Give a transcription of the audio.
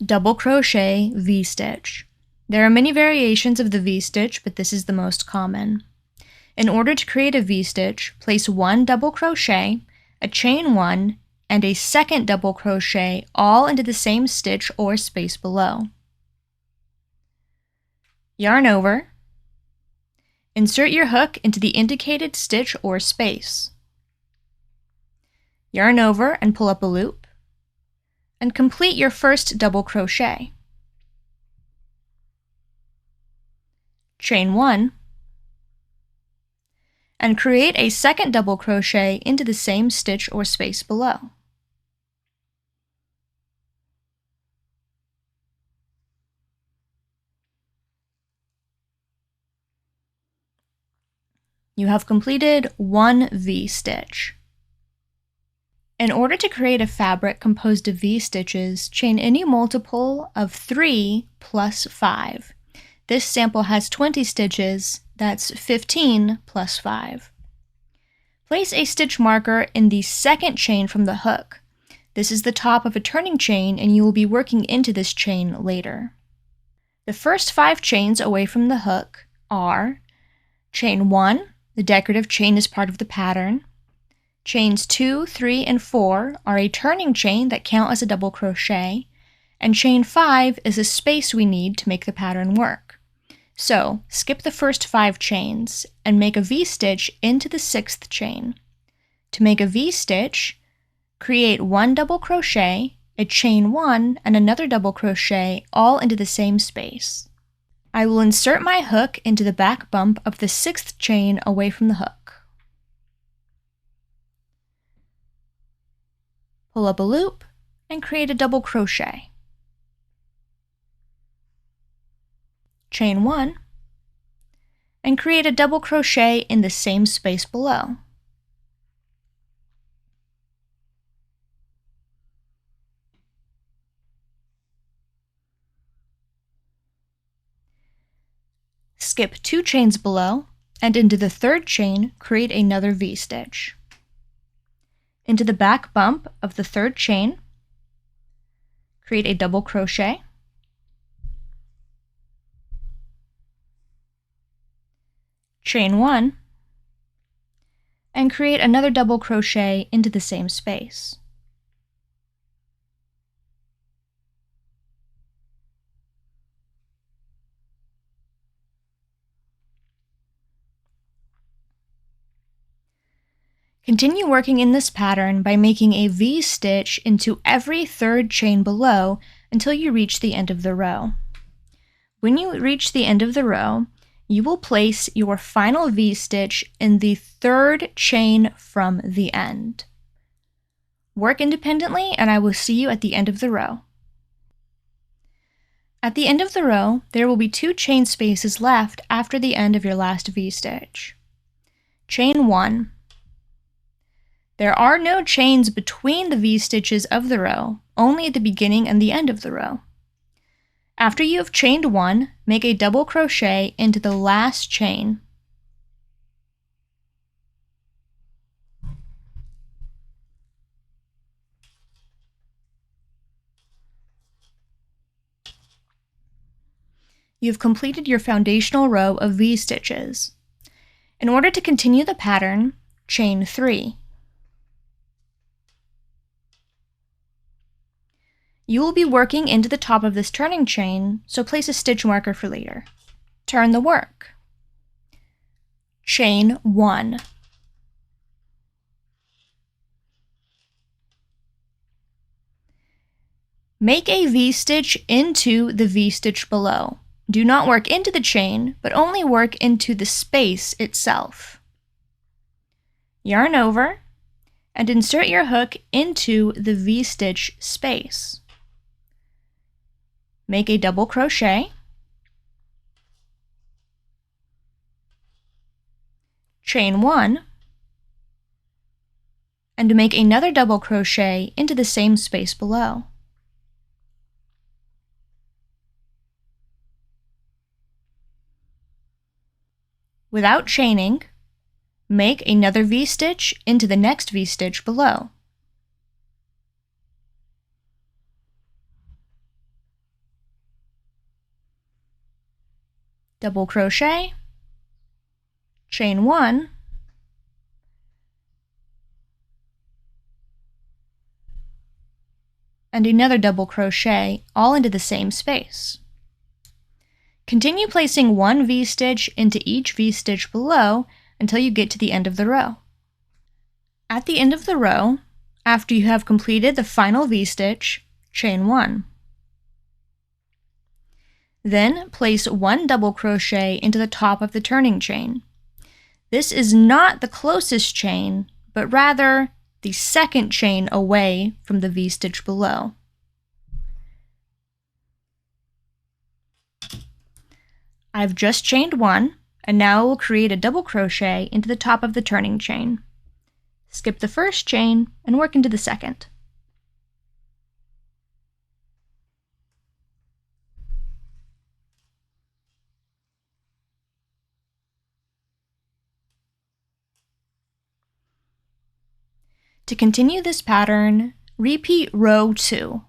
Double crochet V-stitch. There are many variations of the V-stitch, but this is the most common. In order to create a V-stitch, place one double crochet, a chain one, and a second double crochet all into the same stitch or space below. Yarn over. Insert your hook into the indicated stitch or space. Yarn over and pull up a loop, and complete your first double crochet. Chain one, and create a second double crochet into the same stitch or space below. You have completed one V-stitch. In order to create a fabric composed of V-stitches, chain any multiple of 3 plus 5. This sample has 20 stitches, that's 15 plus 5. Place a stitch marker in the second chain from the hook. This is the top of a turning chain, and you will be working into this chain later. The first 5 chains away from the hook are chain 1, the decorative chain is part of the pattern. Chains 2, 3, and 4 are a turning chain that count as a double crochet, and chain 5 is a space we need to make the pattern work. So, skip the first 5 chains and make a V-stitch into the 6th chain. To make a V-stitch, create one double crochet, a chain 1, and another double crochet all into the same space. I will insert my hook into the back bump of the 6th chain away from the hook. Pull up a loop and create a double crochet. Chain 1 and create a double crochet in the same space below. Skip 2 chains below, and into the 3rd chain, create another V-stitch. Into the back bump of the 3rd chain, create a double crochet, chain 1, and create another double crochet into the same space. Continue working in this pattern by making a V-stitch into every 3rd chain below until you reach the end of the row. When you reach the end of the row, you will place your final V-stitch in the 3rd chain from the end. Work independently, and I will see you at the end of the row. At the end of the row, there will be 2 chain spaces left after the end of your last V-stitch. Chain 1. There are no chains between the V-stitches of the row, only at the beginning and the end of the row. After you have chained 1, make a double crochet into the last chain. You've completed your foundational row of V-stitches. In order to continue the pattern, chain 3. You will be working into the top of this turning chain, so place a stitch marker for later. Turn the work. Chain 1. Make a V-stitch into the V-stitch below. Do not work into the chain, but only work into the space itself. Yarn over and insert your hook into the V-stitch space. Make a double crochet, chain 1, and make another double crochet into the same space below. Without chaining, make another V-stitch into the next V-stitch below. double crochet, chain 1, and another double crochet all into the same space. Continue placing one V-stitch into each V-stitch below until you get to the end of the row. At the end of the row, after you have completed the final V-stitch, chain 1. Then place one double crochet into the top of the turning chain. This is not the closest chain, but rather the second chain away from the V-stitch below. I've just chained 1, and now I will create a double crochet into the top of the turning chain. Skip the first chain and work into the second. To continue this pattern, repeat row 2.